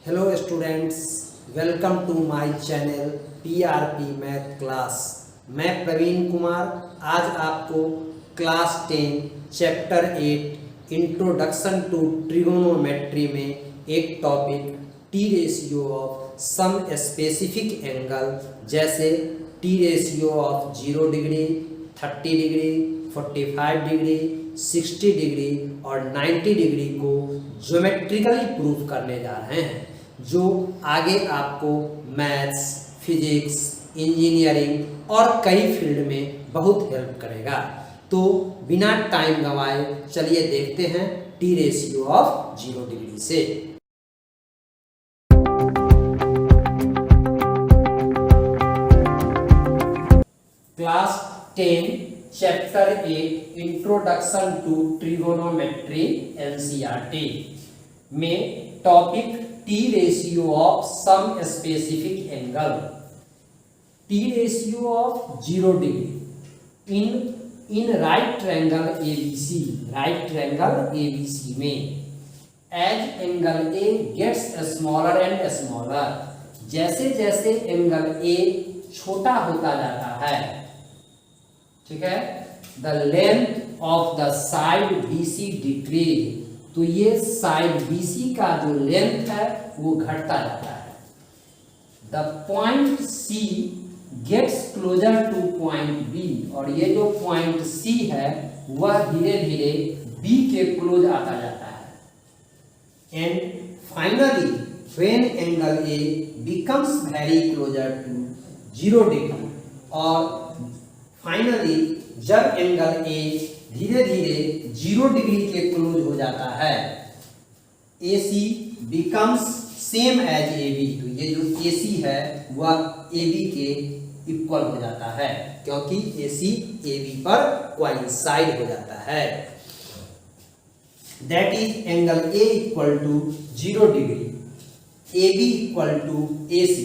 Hello students, welcome to my channel PRP math class. मैं प्रवीण कुमार आज आपको class 10 chapter 8 introduction to trigonometry में एक topic T ratio of some specific angle जैसे T ratio of 0 degree, 30 degree, 45 degree, 60 degree और 90 degree को geometrically proof करने जा रहे हैं, जो आगे आपको मैथ्स, फिजिक्स, इंजीनियरिंग और कई फील्ड में बहुत हेल्प करेगा। तो बिना टाइम गंवाए चलिए देखते हैं टी रेशियो ऑफ 0 डिग्री से। Class 10 chapter 8 introduction to trigonometry NCERT में topic T ratio of some specific angle. T ratio of 0 degree in right triangle ABC, right triangle ABC में as angle A gets smaller and smaller, जैसे जैसे angle A छोटा होता जाता है, ठीक है, the length of the side BC decrease, तो ये साइड बीसी का जो लेंथ है वो घटता जाता है। The point C gets closer to point B, और ये जो पॉइंट सी है वह धीरे धीरे बी के क्लोज आता जाता है। And finally when angle A becomes very closer to 0 degree, और फाइनली जब एंगल ए धीरे धीरे 0 डिग्री के क्लोज हो जाता है, AC becomes same as AB, तो ये जो AC है वह AB के इक्वल हो जाता है, क्योंकि AC AB पर कोइंसाइड हो जाता है। That is angle A equal to 0 degree, AB equal to AC।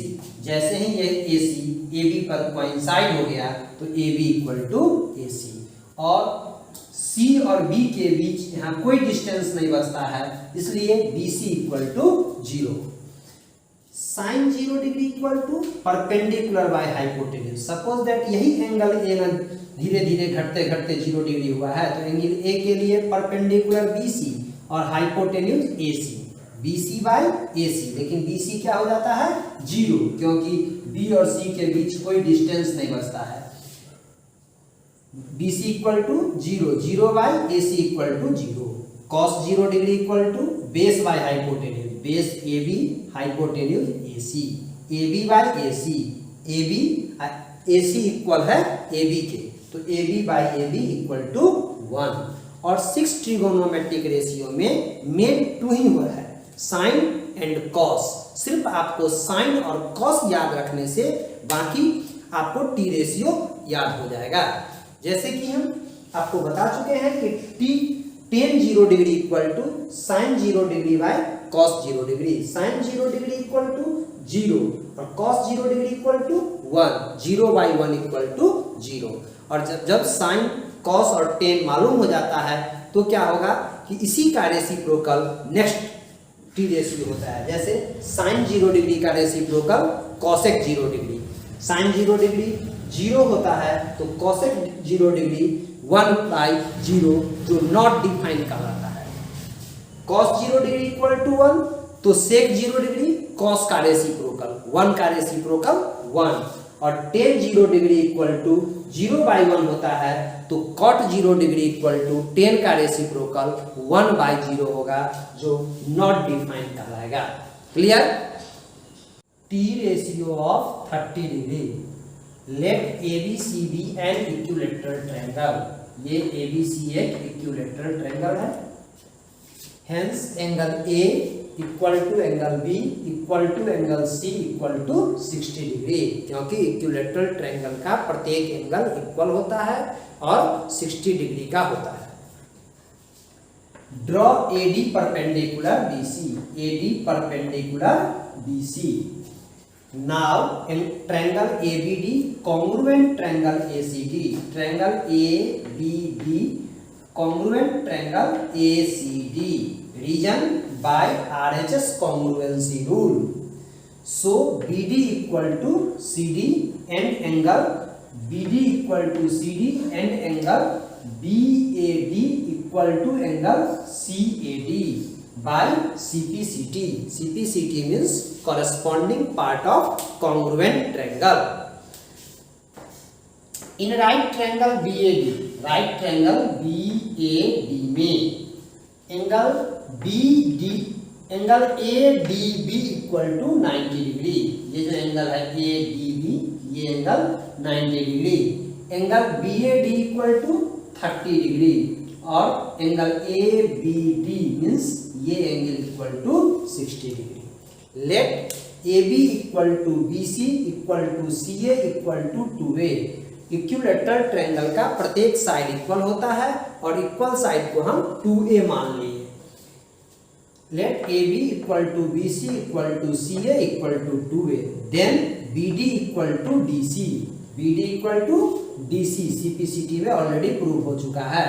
जैसे ही ये AC AB पर कोइंसाइड हो गया तो AB इक्वल टू AC, और C और B के बीच यहाँ कोई डिस्टेंस नहीं बचता है, इसलिए BC equal to 0। Sine 0 degree equal to perpendicular by hypotenuse. Suppose that यही एंगल A ना धीरे धीरे घटते घटते 0 डिग्री हुआ है, तो एंगल A के लिए परपेंडिकुलर BC और hypotenuse AC, BC by AC, लेकिन BC क्या हो जाता है 0, क्योंकि B और C के बीच कोई डिस्टेंस नहीं बचता है। BC equal to 0, 0 by AC equal to 0, cos 0 degree equal to base by hypotenuse, base AB hypotenuse AC, AB by AC, AC equal है AB के, तो AB by AB equal to 1। और 6 trigonometric ratio में main 2 ही हुआ है, sign and cos. सिर्फ आपको साइन और कॉस याद रखने से बाकी आपको टी रेशियो याद हो जाएगा। जैसे कि हम आपको बता चुके हैं कि tan 0 degree equal to sine 0 degree by cos 0 degree, sine 0 degree equal to 0 और cos 0 degree equal to 1, 0 by 1 equal to 0। और जब साइन कॉस और tan मालूम हो जाता है तो क्या होगा कि इसी का रेसिप्रोकल नेक्स्ट टी रेशियो होता है। जैसे साइन 0 डिग्री का reciprocal cosec 0 degree, sine 0 degree 0 होता है तो कॉसेक 0 डिग्री 1/0 जो नॉट डिफाइन कहलाता है। कॉस 0 डिग्री इक्वल टू 1, तो सेक 0 डिग्री कॉस का रेसिप्रोकल 1 का रेसिप्रोकल 1, और tan 0 डिग्री इक्वल टू 0/1 होता है तो cot 0 degree equal to tan का रेसिप्रोकल 1/0 होगा, जो नॉट डिफाइन कहलाएगा। Clear? T ratio of 30 degree. Let ABC be an equilateral triangle, ये ABC एक इक्विलैटरल ट्रायंगल है। Hence angle A equal to angle B equal to angle C equal to 60 degree, क्योंकि equilateral triangle का प्रत्येक angle equal होता है और 60 degree का होता है। Draw AD perpendicular BC, AD perpendicular BC। Now in triangle ABD congruent triangle ACD, triangle ABD congruent triangle ACD, region by RHS congruency rule. So BD equal to CD and angle BD equal to CD and angle BAD equal to angle CAD by CPCT. CPCT means corresponding part of congruent triangle. In right triangle BAD में angle ADB equal to 90 degree. ये जो angle है ADB, ये angle 90 degree. Angle BAD equal to 30 degree और angle ABD means ये angle equal to 60 degree. Let AB equal to BC equal to CA equal to 2A। Equilateral triangle का प्रत्येक side equal होता है और equal side को हम 2A मान लिए। Let AB equal to BC equal to CA equal to 2A। Then BD equal to DC CPCT में ऑलरेडी प्रूव हो चुका है।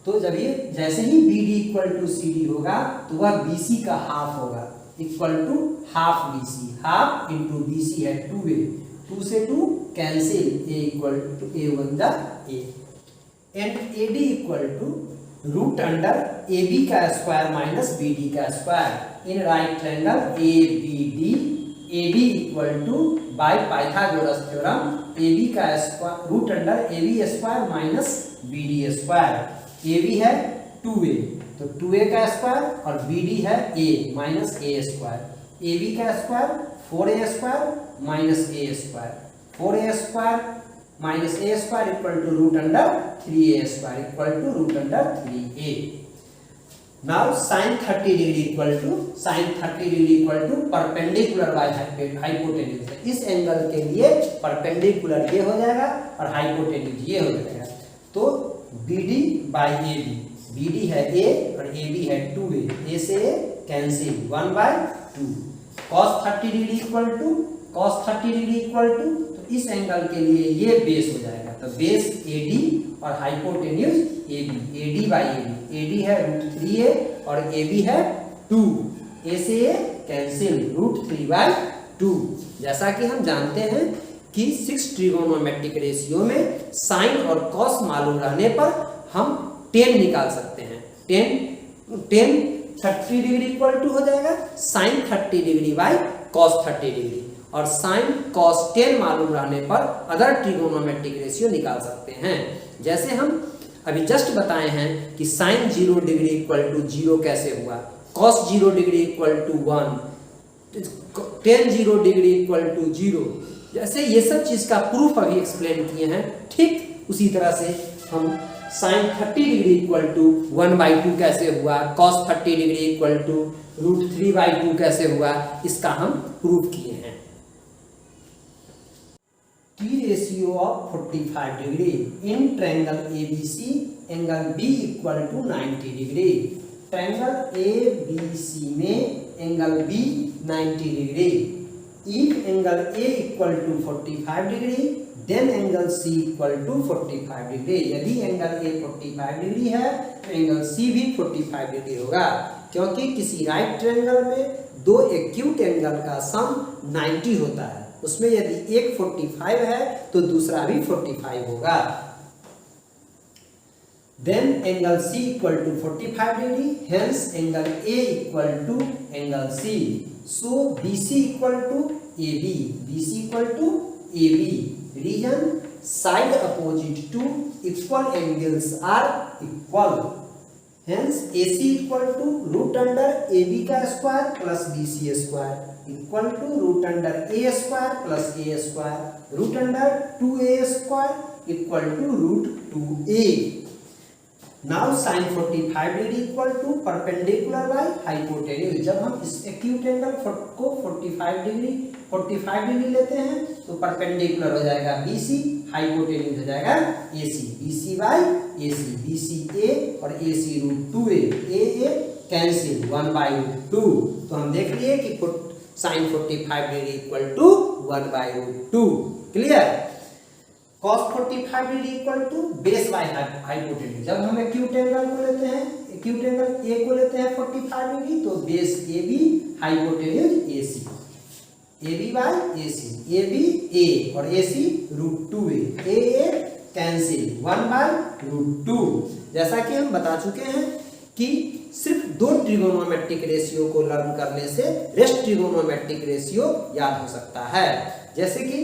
तो जब ये जैसे ही BD इक्वल टू CD होगा तो वह BC का हाफ होगा, इक्वल टू हाफ BC। हाफ इंटू BC है 2A, 2 से 2 cancel, A equal to A1 the A and AD equal to root under AB का स्क्वायर माइनस BD का square. In right triangle ABD AD equal to by Pythagoras theorem AB का square root under AB square minus BD square. AB है 2A तो 2A का square और BD है A minus A square. AB का square 4A square minus A square. 4A square minus A square equal to root under 3A square equal to root under 3A। Now sin 30 degree equal to perpendicular by hypotenuse. इस angle के लिए perpendicular ये हो जाएगा और hypotenuse ये हो जाएगा। तो BD बाय AB, BD है A और AB है 2A, A से A cancel 1/2। cos 30 degree equal to तो इस एंगल के लिए ये बेस हो जाएगा। तो बेस AD और hypotenuse AB, AD by AD है √3A और AB है 2, A से A कैंसिल √3/2। जैसा कि हम जानते हैं कि 6 ट्रिगोनोमेट्रिक रेशियो में साइन और कॉस मालूम रहने पर हम 10 निकाल सकते हैं। 10 30 डिग्री इक्वल टू हो जाएगा sine 30 degree by cos 30 degree और साइन कॉस 10 मालूम रहने पर अदर ट्रिगोनोमेट्रिक रेशियो निकाल सकते हैं। जैसे हम अभी जस्ट बताए हैं कि साइन 0 डिग्री इक्वल टू 0 कैसे हुआ, cos 0 degree equal to 1, tan 0 degree equal to 0। जैसे ये सब चीज का प्रूफ अभी एक्सप्लेन किए हैं, ठीक उसी तरह से हम साइन 30 डिग्री इक्वल टू 1/2 कैसे हुआ, कॉस 30 डिग्री इक्वल टू √3/2 कैसे हुआ, इसका हम प्रूफ किए हैं। T ratio of 45 degree in triangle ABC angle B equal to 90 degree. Triangle ABC में angle B 90 degree. If angle A equal to 45 degree then angle C equal to 45 degree. यदि angle A 45 degree है तो angle C भी 45 degree होगा, क्योंकि किसी right triangle में दो एक्यूट एंगल का सम 90 होता है। उसमें यदि एक 45 है तो दूसरा भी 45 होगा। Then angle C equal to 45 degree, hence angle A equal to angle C। So BC equal to AB, BC equal to AB। Reason side opposite to equal angles are equal, hence AC equal to root under AB का square plus BC square equal to root under A square plus A square root under 2A square equal to √2A। Now sine 45 degree equal to perpendicular by hypotenuse. जब हम इस acute angle को 45 degree लेते हैं तो perpendicular हो जाएगा BC, hypotenuse हो जाएगा AC, BC by AC, BC A और AC √2A, A कैंसिल 1/2। तो हम देख लिए कि sine 45 degree equal to 1/2। Clear. Cos 45 degree equal to base by hypotenuse. जब हम एक्यूट एंगल को लेते हैं एक्यूट एंगल ए को लेते हैं 45 डिग्री, तो base A B, hypotenuse A C, A B by A C, A B A और A C √2a, A cancel 1/√2। जैसा कि हम बता चुके हैं कि सिर्फ 2 ट्रिगोनोमेट्रिक रेशियो को लर्न करने से रेस्ट ट्रिगोनोमेट्रिक रेशियो याद हो सकता है। जैसे कि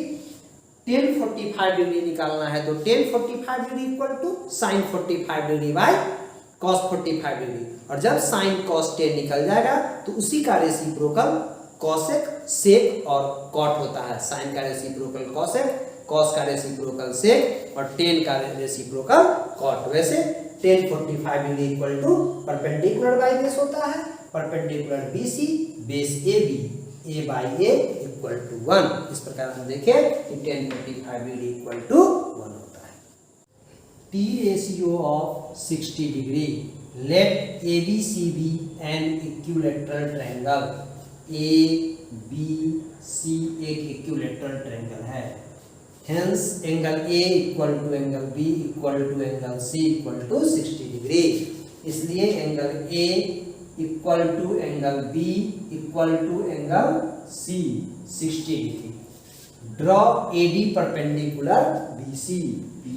tan 45 डिग्री निकालना है तो tan 45 degree equal to sin 45 degree by cos 45 degree, और जब sin cos tan निकल जाएगा तो उसी का रेसिप्रोकल cosec, sec और cot होता है। sin का रेसिप्रोकल cosec, cos का रेसिप्रोकल sec और tan का रेसिप्रोकल cot। वैसे tan 45 degree equal to perpendicular by base होता है, perpendicular BC base AB, A by A equal to 1। इस प्रकार हम देखें कि tan 45 डिग्री इक्वल टू 1 होता है। T ratio of 60 degree, let ABCB an equilateral triangle. ABC एक इक्विलैटरल ट्रायंगल है, hence angle A equal to angle B equal to angle C equal to 60 degree. इसलिए angle A equal to angle B equal to angle C 60 degree. Draw AD perpendicular BC,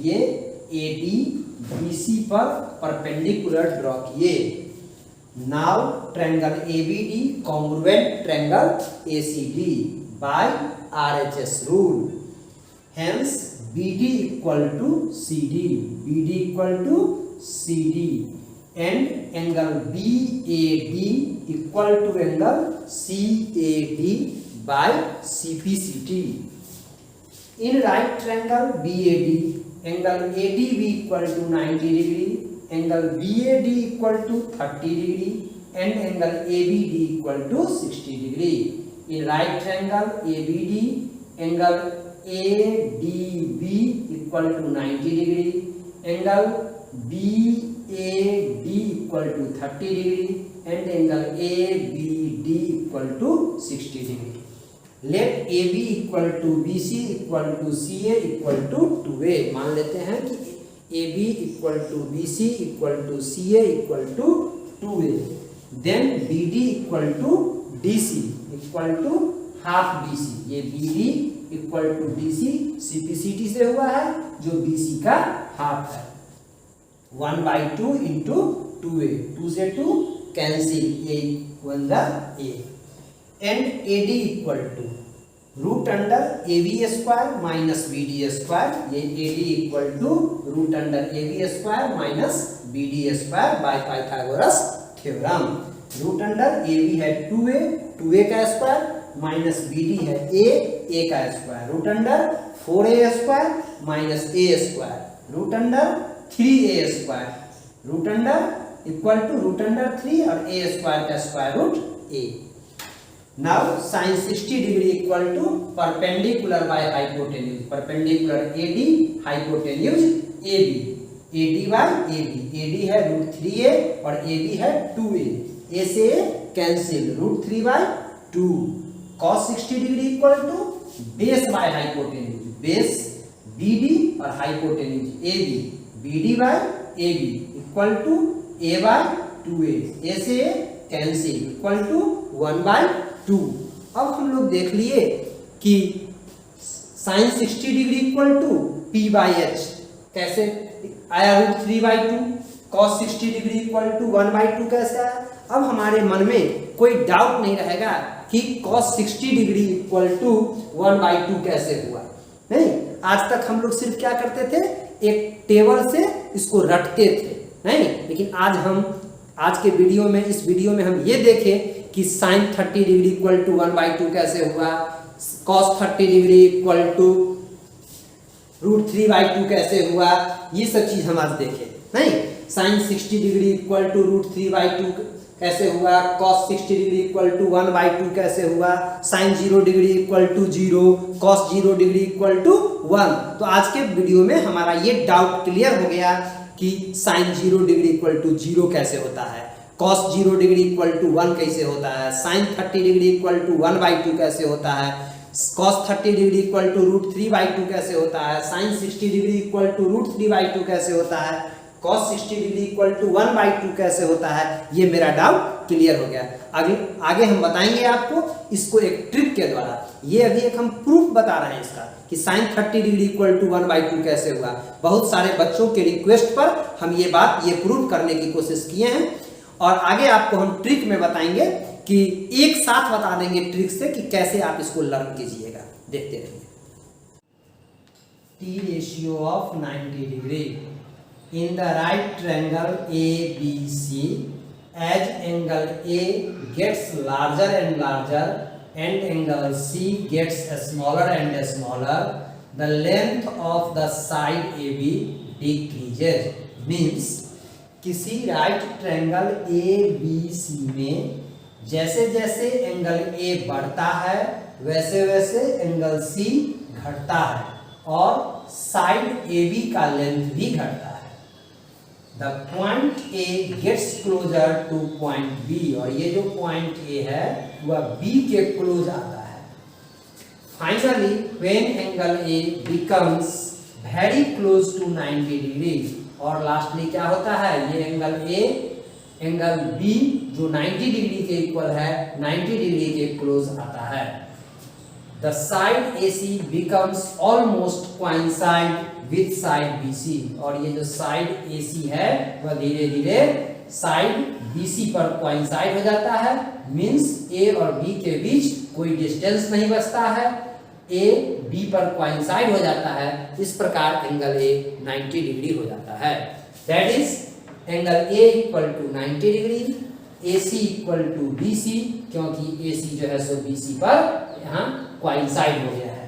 ये AD BC पर perpendicular draw किए। Now triangle ABD congruent triangle ACD by RHS rule, hence BD equal to CD, BD equal to CD and angle BAD equal to angle CAD by CPCT. In right triangle BAD, angle ADB equal to 90 degree, angle BAD equal to 30 degree and angle ABD equal to 60 degree. In right triangle ABD, angle ADB equal to 90 degree, angle BAD equal to 30 degree and angle ABD equal to 60 degree. Let AB equal to BC equal to CA equal to 2A। मान लेते हैं कि AB equal to BC equal to CA equal to 2A, then BD equal to DC equal to half BC। ये BD equal to DC CPCT से हुआ है जो BC का हाफ है। 1/2 इंटू 2A, 2 से 2 cancel, A one the A and AD equal to root under AB square minus BD square. ये AD equal to root under AB square minus BD square by Pythagoras theorem. Root under AB है 2A, 2A का square minus BD है A का square, root under 4A square minus A square, root under 3A square, root under equal to root under 3 और A square का square root A। Now sin 60 degree equal to perpendicular by hypotenuse, perpendicular AD hypotenuse AB, AD by AB, AD है root 3A और AB है 2A, A से A cancel, root 3/2। cos 60 degree equal to base by hypotenuse, base BD और hypotenuse AB, BD by AB equal to A by 2A, A से A cancel equal to 1/2। अब हम लोग देख लिए कि sin 60 degree equal to P/H कैसे आया, root 3/2, cos 60 degree equal to 1/2 कैसे आया। अब हमारे मन में कोई डाउट नहीं रहेगा कि cos 60 डिग्री इक्वल टू 1/2 कैसे हुआ। नहीं, आज तक हम लोग सिर्फ क्या करते थे, एक टेबल से इसको रटते थे, नहीं, लेकिन आज के वीडियो में, इस वीडियो में हम ये देखें कि sin 30 डिग्री इक्वल टू 1/2 कैसे हुआ, cos 30 degree equal to root 3/2 कैसे हुआ, ये सब चीज हम आज देखें। नहीं, sin 60 degree equal to root 3/2 कैसे हुआ, cos 60 डिग्री इक्वल टू 1/2 कैसे हुआ, sin 0 degree equal to 0, cos 0 degree equal to 1। तो आज के वीडियो में हमारा ये डाउट क्लियर हो गया कि sin 0 डिग्री इक्वल टू 0 कैसे होता है, cos 0 डिग्री इक्वल टू 1 कैसे होता है, sin 30 डिग्री इक्वल टू 1/2 कैसे होता है, cos 30 degree equal to root 3/2 कैसे होता है, sin 60 degree equal to root 3/2 कैसे होता है, cos 60 डिग्री इक्वल टू 1/2 कैसे होता है, ये मेरा डाउट क्लियर हो गया। आगे हम बताएंगे आपको इसको एक ट्रिक के द्वारा। ये अभी एक हम प्रूफ बता रहे हैं इसका कि sin 30 डिग्री इक्वल टू 1/2 कैसे हुआ। बहुत सारे बच्चों के रिक्वेस्ट पर हम ये प्रूफ करने की कोशिश किए हैं और आगे आपको हम ट्रिक में बताएंगे कि एक साथ बता देंगे ट्रिक से कि कैसे आप इसको लर्न कीजिएगा। देखते रहिए। T ratio of 90 degree in the right triangle ABC, as angle A gets larger and larger and angle C gets smaller and smaller, the length of the side AB decreases. Means किसी right triangle ABC में जैसे जैसे angle A बढ़ता है वैसे वैसे angle C घटता है और साइड AB का लेंथ भी घटता है। The point A gets closer to point B, और ये जो पॉइंट A है वह B के क्लोज आता है। Finally when angle A becomes very close to 90 degree, और लास्टली क्या होता है, ये एंगल A एंगल B जो 90 डिग्री के इक्वल है 90 डिग्री के क्लोज आता है। The side AC becomes almost coincide with side BC, और ये जो साइड AC है वह धीरे धीरे साइड BC पर coincide हो जाता है। मींस A और B के बीच कोई डिस्टेंस नहीं बचता है, A B पर coincide हो जाता है। इस प्रकार एंगल A 90 डिग्री हो जाता है। That is angle A equal to 90 degree, AC equal to BC, क्योंकि AC जो है सो BC पर यहाँ coincide हो गया है।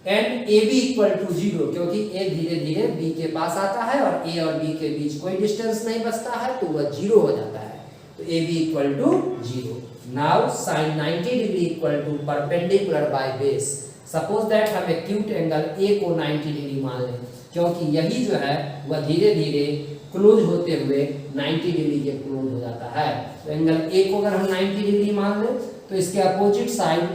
एंड AB इक्वल टू 0, क्योंकि A धीरे धीरे B के पास आता है और A और B के बीच कोई डिस्टेंस नहीं बचता है तो वह 0 हो जाता है। तो AB equal to 0। Now sin 90 degree equal to perpendicular by base. Suppose that हम एक्यूट एंगल A को 90 डिग्री मान लें, क्योंकि यही जो है वह धीरे धीरे क्लोज होते हुए 90 डिग्री के क्लोज हो जाता है। तो एंगल A को अगर हम 90 डिग्री मान लें तो इसके अपोजिट साइड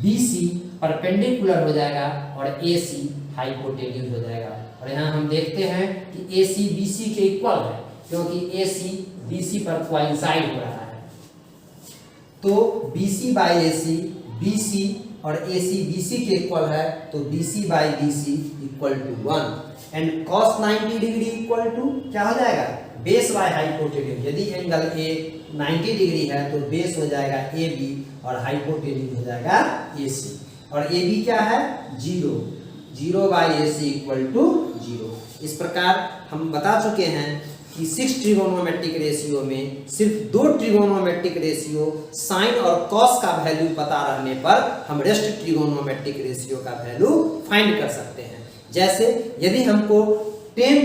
BC परपेंडिकुलर हो जाएगा और AC हाइपोटेन्यूज हो जाएगा। और यहाँ हम देखते हैं कि AC BC के इक्वल है, क्योंकि AC BC पर कोइंसाइड हो रहा है। तो BC बाई AC BC और AC BC के इक्वल है, तो BC by BC equal to 1 and cos 90 degree equal to क्या हो जाएगा, बेस बाय हाइपोटेन्यूज। यदि एंगल A 90 डिग्री है तो बेस हो जाएगा AB और हाइपोटेन्यूज हो जाएगा AC, और AB क्या है 0, 0 बाई AC इक्वल टू 0। इस प्रकार हम बता चुके हैं कि 6 ट्रिगोनोमेट्रिक रेशियो में सिर्फ 2 ट्रिगोनोमेट्रिक रेशियो साइन और कॉस का वैल्यू पता रहने पर हम रेस्ट ट्रिगोनोमेट्रिक रेशियो का वैल्यू फाइंड कर सकते हैं। जैसे यदि हमको tan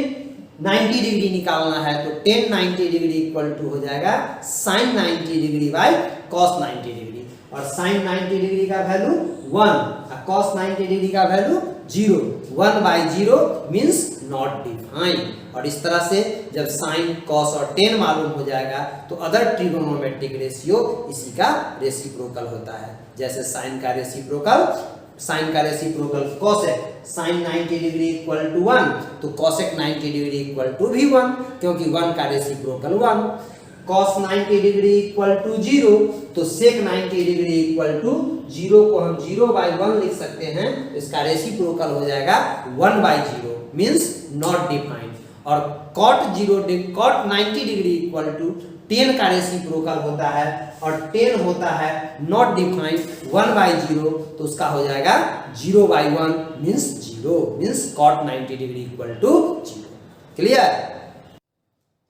90 डिग्री निकालना है तो tan 90 डिग्री इक्वल टू हो जाएगा sin 90 degree by cos 90 degree, और sin 90 डिग्री का वैल्यू 1 और cos 90 डिग्री का value 0। 1 by 0 means not defined. और इस तरह से जब साइन कॉस और tan मालूम हो जाएगा तो अदर ट्रिगोनोमेट्रिक रेशियो इसी का रेसिप्रोकल होता है। जैसे साइन का reciprocal cosec, sine 90 degree equal to 1 तो कोसेक 90 डिग्री इक्वल टू भी 1, क्योंकि 1 का reciprocal 1। cos 90 degree equal to 0 तो sec 90 डिग्री इक्वल टू 0 को हम 0 बाई 1 लिख सकते हैं, इसका रेसिप्रोकल हो जाएगा 1 बाई 0 मीन्स नॉट डिफाइंड। और cot 90 degree equal to tan का रेसिप्रोकल होता है और tan होता है नॉट डिफाइंड 1 बाई 0, तो उसका हो जाएगा 0 by 1 means 0 means cot 90 degree equal to 0। Clear?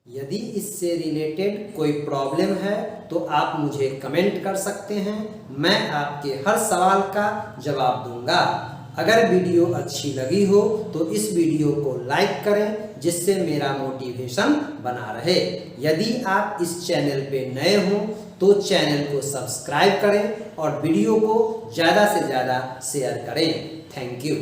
यदि इससे रिलेटेड कोई प्रॉब्लम है तो आप मुझे कमेंट कर सकते हैं, मैं आपके हर सवाल का जवाब दूंगा। अगर वीडियो अच्छी लगी हो तो इस वीडियो को लाइक करें जिससे मेरा मोटिवेशन बना रहे। यदि आप इस चैनल पे नए हो तो चैनल को सब्सक्राइब करें और वीडियो को ज़्यादा से ज़्यादा शेयर करें। Thank you.